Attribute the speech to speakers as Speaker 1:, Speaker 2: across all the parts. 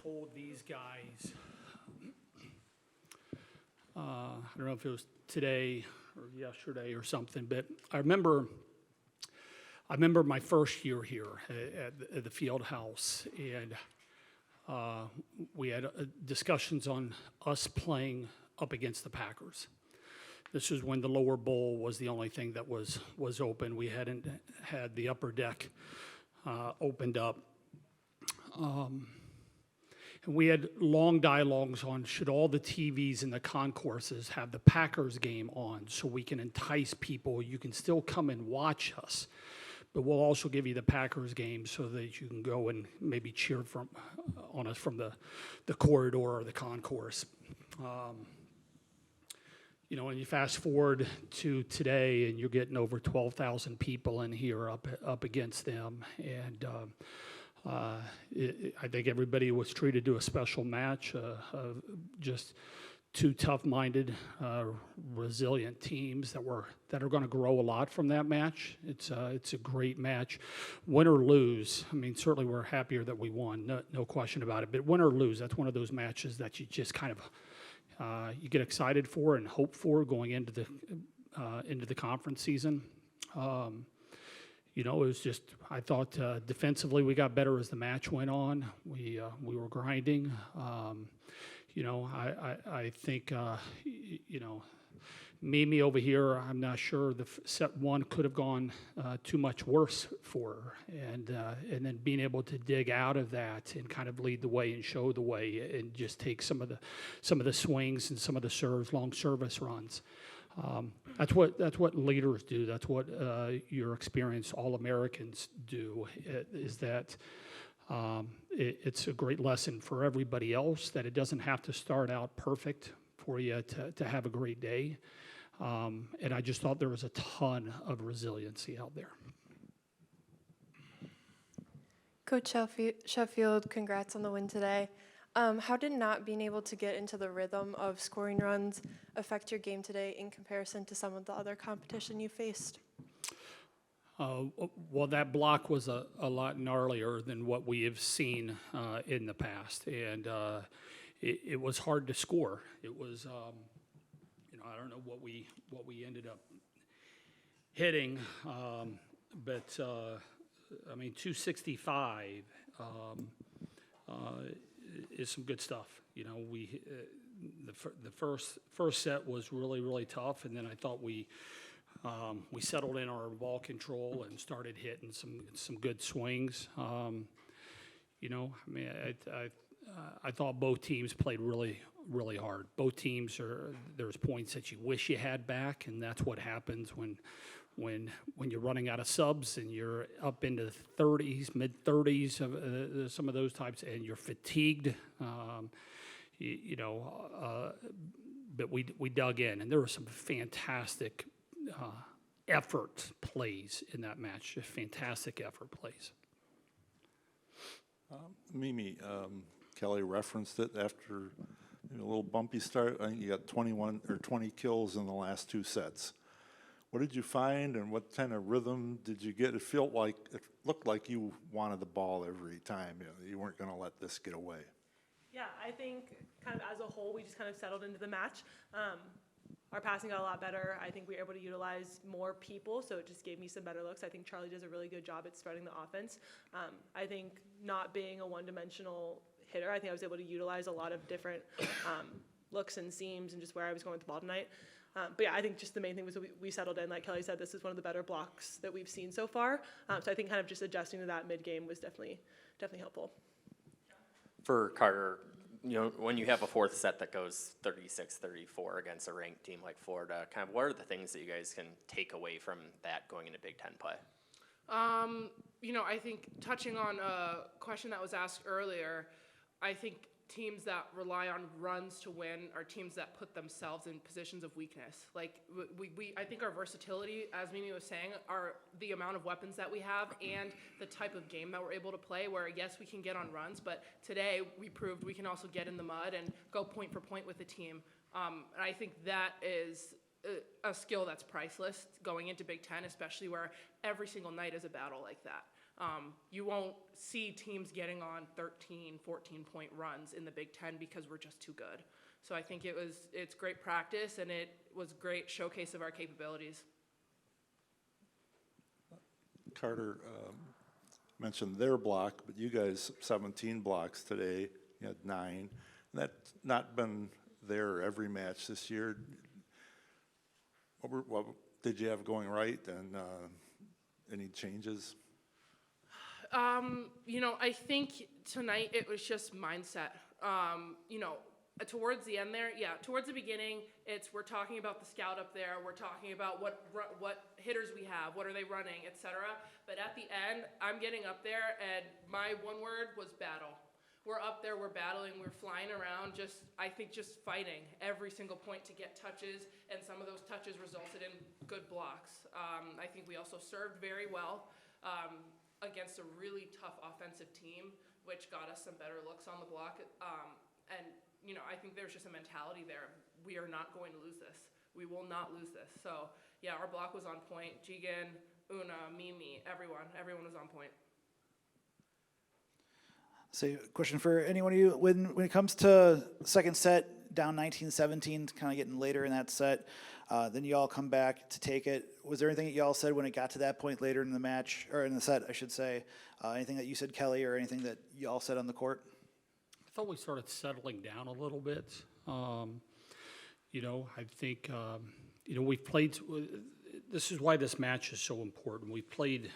Speaker 1: told these guys, I don't know if it was today or yesterday or something, but I remember my first year here at the field house, and we had discussions on us playing up against the Packers. This was when the lower bowl was the only thing that was open. We hadn't had the upper deck opened up. And we had long dialogues on should all the TVs in the concourses have the Packers game on so we can entice people. You can still come and watch us, but we'll also give you the Packers game so that you can go and maybe cheer on us from the corridor or the concourse. And you fast forward to today, and you're getting over 12,000 people in here up against them, and I think everybody was treated to a special match. Just two tough-minded, resilient teams that are going to grow a lot from that match. It's a great match, win or lose. I mean, certainly we're happier that we won, no question about it. But win or lose, that's one of those matches that you just kind of you get excited for and hope for going into the conference season. It was just, I thought defensively we got better as the match went on. We were grinding. I think, Mimi over here, I'm not sure the set one could have gone too much worse for her. And then being able to dig out of that and kind of lead the way and show the way and just take some of the swings and some of the serves, long service runs. That's what leaders do. That's what your experienced All-Americans do, is that it's a great lesson for everybody else that it doesn't have to start out perfect for you to have a great day. And I just thought there was a ton of resiliency out there.
Speaker 2: Coach Sheffield, congrats on the win today. How did not being able to get into the rhythm of scoring runs affect your game today in comparison to some of the other competition you faced?
Speaker 1: Well, that block was a lot gnarlier than what we have seen in the past, and it was hard to score. It was, I don't know what we ended up hitting, but 265 is some good stuff. The first set was really, really tough, and then I thought we settled in our ball control and started hitting some good swings. I thought both teams played really, really hard. Both teams there's points that you wish you had back, and that's what happens when you're running out of subs and you're up into the 30s, mid-30s of some of those types, and you're fatigued. But we dug in, and there were some fantastic effort plays in that match. Just fantastic effort plays.
Speaker 3: Mimi, Kelly referenced it after a little bumpy start. I think you got 21 or 20 kills in the last two sets. What did you find, and what kind of rhythm did you get? It looked like you wanted the ball every time. You weren't going to let this get away.
Speaker 4: Yeah, I think kind of as a whole, we just kind of settled into the match. Our passing got a lot better. I think we were able to utilize more people, so it just gave me some better looks. I think Charlie does a really good job at spreading the offense. I think not being a one-dimensional hitter, I think I was able to utilize a lot of different looks and seams and just where I was going with the ball tonight. But yeah, I think just the main thing was we settled in. Like Kelly said, this is one of the better blocks that we've seen so far. So I think kind of just adjusting to that mid-game was definitely helpful.
Speaker 5: For Carter, when you have a fourth set that goes 36-34 against a ranked team like Florida, kind of what are the things that you guys can take away from that going into Big Ten play?
Speaker 6: I think touching on a question that was asked earlier, I think teams that rely on runs to win are teams that put themselves in positions of weakness. Like I think our versatility, as Mimi was saying, are the amount of weapons that we have and the type of game that we're able to play, where yes, we can get on runs, but today we proved we can also get in the mud and go point for point with the team. And I think that is a skill that's priceless going into Big Ten, especially where every single night is a battle like that. You won't see teams getting on 13, 14-point runs in the Big Ten because we're just too good. So I think it's great practice, and it was great showcase of our capabilities.
Speaker 3: Carter mentioned their block, but you guys 17 blocks today. You had 9. And that's not been there every match this year. What did you have going right, and any changes?
Speaker 6: I think tonight it was just mindset. Towards the end there, towards the beginning, we're talking about the scout up there. We're talking about what hitters we have, what are they running, etc. But at the end, I'm getting up there, and my one word was battle. We're up there, we're battling, we're flying around, just fighting every single point to get touches, and some of those touches resulted in good blocks. I think we also served very well against a really tough offensive team, which got us some better looks on the block. I think there's just a mentality there. We are not going to lose this. We will not lose this. So, our block was on point. Jigen, Una, Mimi, everyone was on point.
Speaker 7: So, question for anyone of you: when it comes to second set, down 19-17, kind of getting later in that set, then you all come back to take it. Was there anything that y'all said when it got to that point later in the match, or in the set, I should say? Anything that you said, Kelly, or anything that y'all said on the court?
Speaker 1: I thought we started settling down a little bit. I think, we've played, this is why this match is so important. We played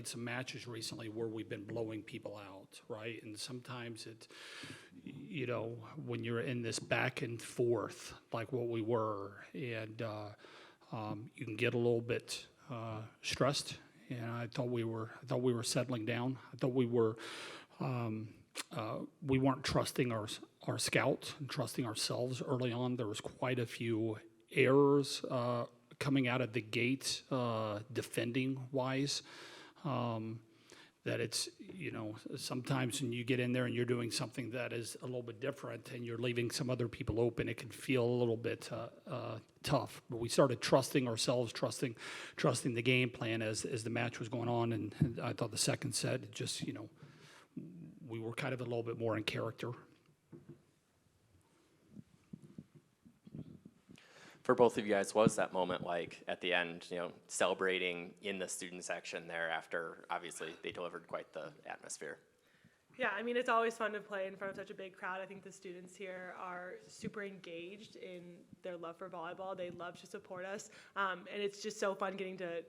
Speaker 1: some matches recently where we've been blowing people out, right? And sometimes it, when you're in this back and forth, like what we were, and you can get a little bit stressed. And I thought we were settling down. I thought we weren't trusting our scouts and trusting ourselves early on. There was quite a few errors coming out of the gate, defending wise. That it's, sometimes when you get in there and you're doing something that is a little bit different and you're leaving some other people open, it can feel a little bit tough. But we started trusting ourselves, trusting the game plan as the match was going on. And I thought the second set, just, we were kind of a little bit more in character.
Speaker 5: For both of you guys, what was that moment like at the end, celebrating in the student section there after, obviously, they delivered quite the atmosphere?
Speaker 4: Yeah, it's always fun to play in front of such a big crowd. I think the students here are super engaged in their love for volleyball. They love to support us, and it's just so fun getting to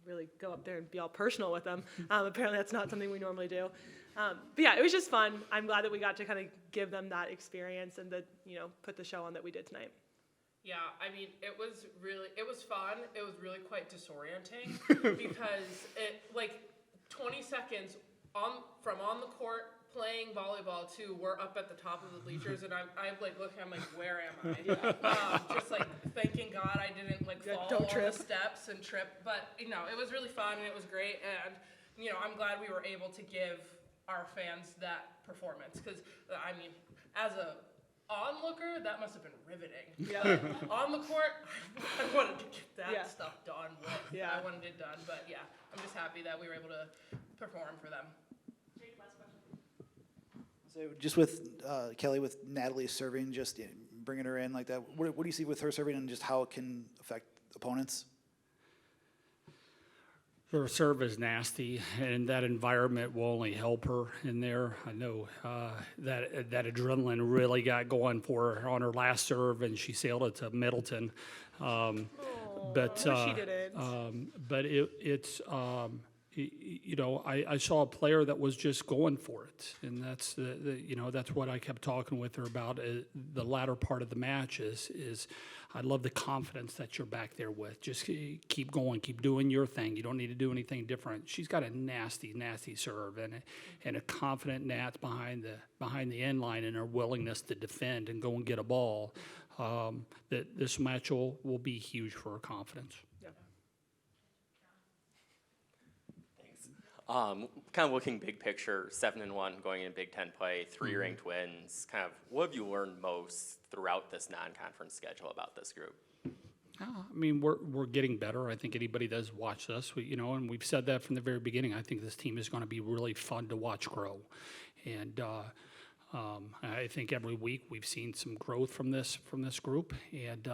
Speaker 4: really go up there and be all personal with them. Apparently that's not something we normally do. But yeah, it was just fun. I'm glad that we got to kind of give them that experience and put the show on that we did tonight.
Speaker 6: Yeah, it was fun. It was really quite disorienting because 20 seconds from on the court playing volleyball to we're up at the top of the bleachers, and I'm looking, I'm like, where am I? Just thanking God I didn't fall
Speaker 4: Don't
Speaker 6: on
Speaker 4: trip.
Speaker 6: the steps and trip. But it was really fun and it was great, and I'm glad we were able to give our fans that performance because as a onlooker, that must have been riveting.
Speaker 4: Yeah.
Speaker 6: On the court, I wanted to get that
Speaker 4: Yeah.
Speaker 6: stuff done with.
Speaker 4: Yeah.
Speaker 6: I wanted it done, but yeah, I'm just happy that we were able to perform for them.
Speaker 7: So, just with Kelly, with Natalie serving, just bringing her in like that, what do you see with her serving and just how it can affect opponents?
Speaker 1: Her serve is nasty, and that environment will only help her in there. I know that adrenaline really got going for her on her last serve, and she sailed it to Middleton.
Speaker 4: I wish she didn't.
Speaker 1: But it's I saw a player that was just going for it, and that's that's what I kept talking with her about. The latter part of the match is I love the confidence that you're back there with. Just keep going, keep doing your thing. You don't need to do anything different. She's got a nasty serve and a confident Nat behind the end line and her willingness to defend and go and get a ball. That this match will be huge for her confidence.
Speaker 5: Kind of looking big picture, 7-1 going in Big Ten play, 3 ranked wins. Kind of, what have you learned most throughout this non-conference schedule about this group?
Speaker 1: I mean, we're getting better. I think anybody that's watched us, and we've said that from the very beginning. I think this team is going to be really fun to watch grow, and I think every week we've seen some growth from this group, and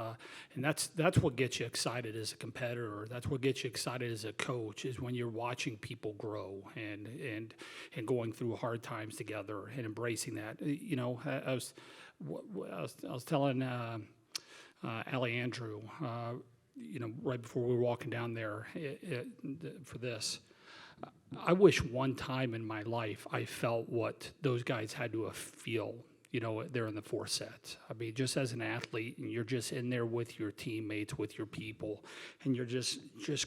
Speaker 1: that's what gets you excited as a competitor. That's what gets you excited as a coach, is when you're watching people grow and going through hard times together and embracing that. I was telling Allie Andrew, right before we were walking down there for this. I wish one time in my life I felt what those guys had to feel, there in the fourth set. I mean, just as an athlete, and you're just in there with your teammates, with your people, and you're just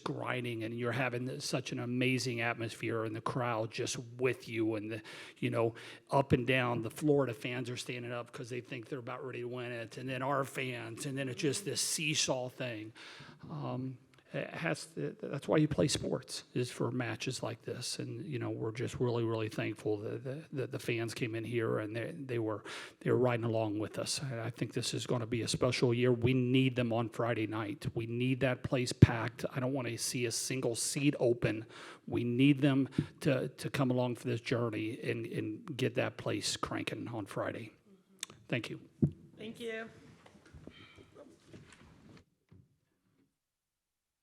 Speaker 1: grinding, and you're having such an amazing atmosphere, and the crowd just with you, and up and down, the Florida fans are standing up because they think they're about ready to win it, and then our fans, and then it's just this seesaw thing. That's why you play sports, is for matches like this, and we're just really, really thankful that the fans came in here and they were riding along with us. I think this is going to be a special year. We need them on Friday night. We need that place packed. I don't want to see a single seat open. We need them to come along for this journey and get that place cranking on Friday. Thank you.
Speaker 4: Thank you.